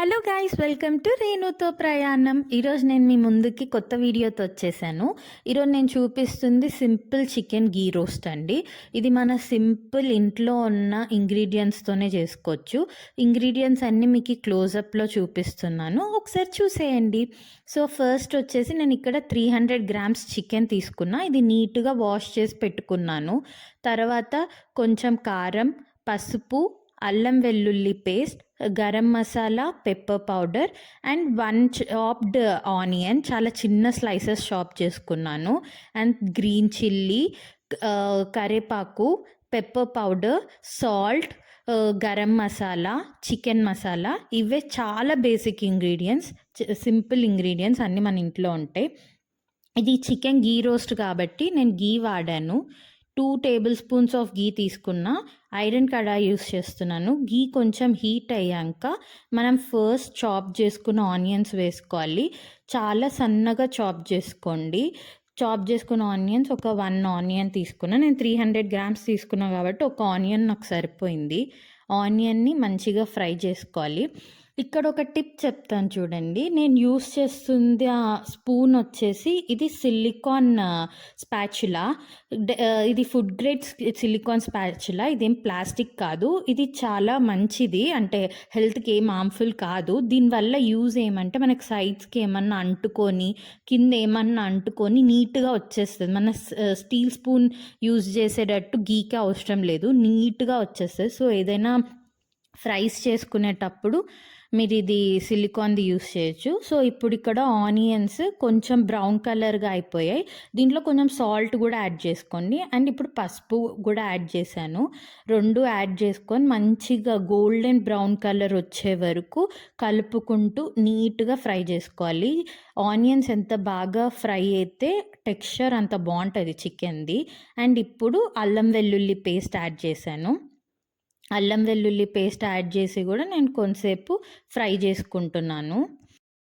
Hello guys, welcome to రేణుతో ప్రయాణం. ఈరోజు నేను మీ ముందుకి కొత్త వీడియోతో వచ్చేసాను. ఈరోజు నేను చూపిస్తుంది సింపుల్ చికెన్ గీ రోస్ట్ అండి. ఇది మన సింపుల్ ఇంట్లో ఉన్న ఇంగ్రీడియంట్స్తోనే చేసుకోవచ్చు. ఇంగ్రీడియంట్స్ అన్నీ మీకు క్లోజప్లో చూపిస్తున్నాను, ఒకసారి చూసేయండి. సో ఫస్ట్ వచ్చేసి నేను ఇక్కడ 300 గ్రామ్స్ చికెన్ తీసుకున్నా. ఇది నీట్గా వాష్ చేసి పెట్టుకున్నాను. తర్వాత కొంచెం కారం, పసుపు, అల్లం వెల్లుల్లి paste, garam masala, pepper powder and 1 chopped onion, చాలా చిన్న స్లైసెస్ చాప్ చేసుకున్నాను. అండ్ గ్రీన్ చిల్లీ, కరివేపాకు, pepper powder, salt, garam masala, chicken masala. ఇవే చాలా బేసిక్ ఇంగ్రీడియంట్స్, సింపుల్ ఇంగ్రీడియంట్స్, అన్నీ మన ఇంట్లో ఉంటాయి. ఇది చికెన్ గీ రోస్ట్ కాబట్టి నేను గీ వాడాను. 2 టేబుల్ స్పూన్స్ ఆఫ్ గీ తీసుకున్న. ఐరన్ కడాయి యూస్ చేస్తున్నాను. గీ కొంచెం హీట్ అయ్యాక మనం ఫస్ట్ చాప్ చేసుకున్న ఆనియన్స్ వేసుకోవాలి. చాలా సన్నగా చాప్ చేసుకోండి. చాప్ చేసుకున్న ఆనియన్స్ ఒక 1 ఆనియన్ తీసుకున్నా. నేను 300 గ్రామ్స్ తీసుకున్నా కాబట్టి ఒక ఆనియన్ నాకు సరిపోయింది. ఆనియన్ని మంచిగా ఫ్రై చేసుకోవాలి. ఇక్కడ ఒక టిప్ చెప్తాను చూడండి. నేను యూస్ చేస్తుంది ఆ స్పూన్ వచ్చేసి ఇది సిలికాన్ స్పాచులా. ఇది ఫుడ్ గ్రేడ్ సిలికాన్ స్పాచులా. ఇదేం ప్లాస్టిక్ కాదు. ఇది చాలా మంచిది, అంటే హెల్త్కి ఏం హార్మ్ఫుల్ కాదు. దీనివల్ల యూజ్ ఏమంటే మనకి సైడ్స్కి ఏమన్నా అంటుకొని, కింద ఏమన్నా అంటుకొని నీట్గా వచ్చేస్తుంది. మన స్టీల్ స్పూన్ యూజ్ చేసేటట్టు గీకే అవసరం లేదు, నీట్గా వచ్చేస్తుంది. సో ఏదైనా ఫ్రైస్ చేసుకునేటప్పుడు మీరు ఇది సిలికాన్ది యూస్ చేయొచ్చు. సో ఇప్పుడు ఇక్కడ ఆనియన్స్ కొంచెం బ్రౌన్ కలర్గా అయిపోయాయి. దీంట్లో కొంచెం సాల్ట్ కూడా యాడ్ చేసుకోండి. అండ్ ఇప్పుడు పసుపు కూడా యాడ్ చేశాను. 2 యాడ్ చేసుకొని మంచిగా గోల్డెన్ బ్రౌన్ కలర్ వచ్చే వరకు కలుపుకుంటూ నీట్గా ఫ్రై చేసుకోవాలి. ఆనియన్స్ ఎంత బాగా ఫ్రై అయితే టెక్స్చర్ అంత బాగుంటుంది చికెన్ది. అండ్ ఇప్పుడు అల్లం వెల్లుల్లి పేస్ట్ యాడ్ చేశాను. అల్లం వెల్లుల్లి పేస్ట్ యాడ్ చేసి కూడా నేను కొంతసేపు ఫ్రై చేసుకుంటున్నాను.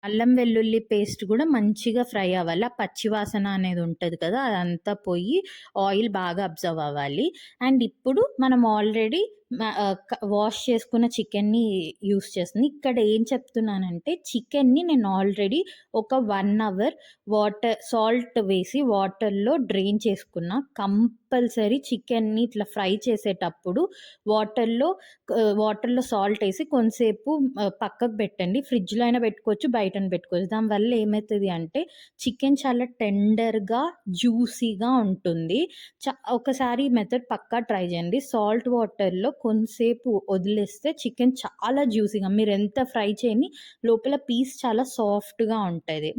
అల్లం వెల్లుల్లి పేస్ట్ కూడా మంచిగా ఫ్రై అవ్వాలి. ఆ పచ్చివాసన అనేది ఉంటుంది కదా, అదంతా పోయి ఆయిల్ బాగా అబ్జర్వ్ అవ్వాలి. అండ్ ఇప్పుడు మనం ఆల్రెడీ వాష్ చేసుకున్న చికెన్ని యూస్ చేస్తుంది. ఇక్కడ ఏం చెప్తున్నానంటే చికెన్ని నేను ఆల్రెడీ ఒక 1 అవర్ సాల్ట్ వేసి వాటర్లో డ్రైన్ చేసుకున్నా. కంపల్సరీ చికెన్ని ఇట్లా ఫ్రై చేసేటప్పుడు వాటర్లో సాల్ట్ వేసి కొంతసేపు పక్కకు పెట్టండి. ఫ్రిడ్జ్లో అయినా పెట్టుకోవచ్చు, బయటన పెట్టుకోవచ్చు. దానివల్ల ఏమవుతుంది అంటే చికెన్ చాలా టెండర్గా, జ్యూసీగా ఉంటుంది. ఒకసారి ఈ మెథడ్ పక్కా ట్రై చేయండి. సాల్ట్ వాటర్లో కొంతసేపు వదిలేస్తే చికెన్ చాలా జ్యూసీగా, మీరు ఎంత ఫ్రై చేయని లోపల పీస్ చాలా సాఫ్ట్గా ఉంటుంది.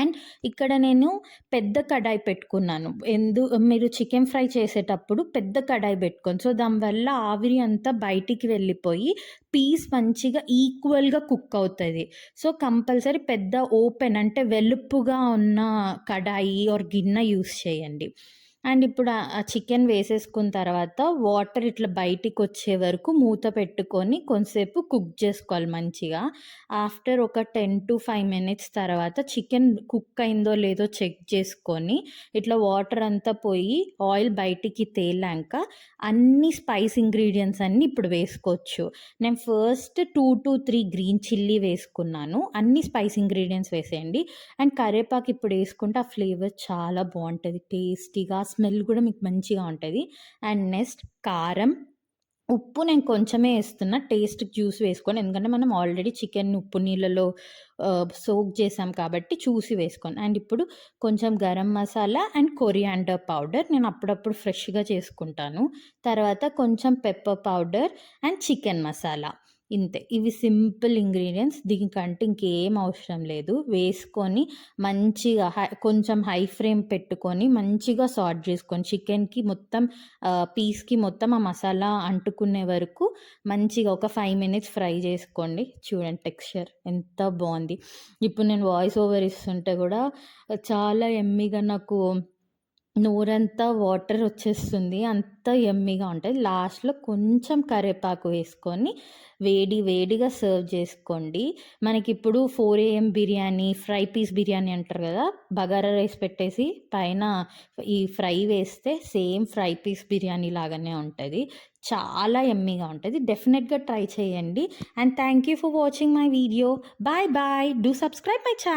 అండ్ ఇక్కడ నేను పెద్ద కడాయి పెట్టుకున్నాను. మీరు చికెన్ ఫ్రై చేసేటప్పుడు పెద్ద కడాయి పెట్టుకోండి. సో దానివల్ల ఆవిరి అంతా బయటికి వెళ్ళిపోయి పీస్ మంచిగా ఈక్వల్గా కుక్ అవుతుంది. సో కంపల్సరీ పెద్ద ఓపెన్ అంటే వెలుపుగా ఉన్న కడాయి ఆర్ గిన్నె యూస్ చేయండి. అండ్ ఇప్పుడు ఆ చికెన్ వేసేసుకున్న తర్వాత వాటర్ ఇట్లా బయటికి వచ్చే వరకు మూత పెట్టుకొని కొంతసేపు కుక్ చేసుకోవాలి మంచిగా. ఆఫ్టర్ ఒక 10 to 5 minutes తర్వాత చికెన్ కుక్ అయిందో లేదో చెక్ చేసుకొని ఇట్లా వాటర్ అంతా పోయి ఆయిల్ బయటికి తేలాక అన్ని స్పైస్ ఇంగ్రీడియంట్స్ అన్నీ ఇప్పుడు వేసుకోవచ్చు. నేను ఫస్ట్ 2 to 3 గ్రీన్ చిల్లీ వేసుకున్నాను. అన్ని స్పైస్ ఇంగ్రీడియంట్స్ వేసేయండి. అండ్ కరివేపాకు ఇప్పుడు వేసుకుంటే ఆ ఫ్లేవర్ చాలా బాగుంటుంది, టేస్టీగా, స్మెల్ కూడా మీకు మంచిగా ఉంటుంది. అండ్ నెక్స్ట్ కారం, ఉప్పు నేను కొంచెమే వేస్తున్నా, టేస్ట్ జ్యూస్ వేసుకోండి. ఎందుకంటే మనం ఆల్రెడీ చికెన్ ఉప్పు నీళ్ళలో సోక్ చేసాం కాబట్టి చూసి వేసుకోండి. అండ్ ఇప్పుడు కొంచెం garam masala and coriander powder, నేను అప్పుడప్పుడు ఫ్రెష్గా చేసుకుంటాను. తర్వాత కొంచెం pepper powder and chicken masala. ఇంతే, ఇవి సింపుల్ ఇంగ్రీడియంట్స్. దీనికంటే ఇంకేం అవసరం లేదు. వేసుకొని మంచిగా కొంచెం హై ఫ్లేమ్ పెట్టుకొని మంచిగా సాట్ చేసుకొని చికెన్కి మొత్తం పీస్కి మొత్తం ఆ మసాలా అంటుకునే వరకు మంచిగా ఒక 5 minutes ఫ్రై చేసుకోండి. చూడండి టెక్స్చర్ ఎంత బాగుంది. ఇప్పుడు నేను వాయిస్ ఓవర్ ఇస్తుంటే కూడా చాలా ఎమ్మీగా నాకు నోరంతా వాటర్ వచ్చేస్తుంది, అంత యమ్మీగా ఉంటుంది. లాస్ట్లో కొంచెం కరివేపాకు వేసుకొని వేడిగా సర్వ్ చేసుకోండి. మనకిప్పుడు 4 AM biryani, fry piece biryani అంటారు కదా, బగారా రైస్ పెట్టేసి పైన ఈ ఫ్రై వేస్తే సేమ్ ఫ్రై పీస్ బిర్యానీ లాగానే ఉంటుంది. చాలా యమ్మీగా ఉంటది. డెఫినెట్‌గా ట్రై చేయండి. And thank you for watching my video. Bye bye. Do subscribe my channel.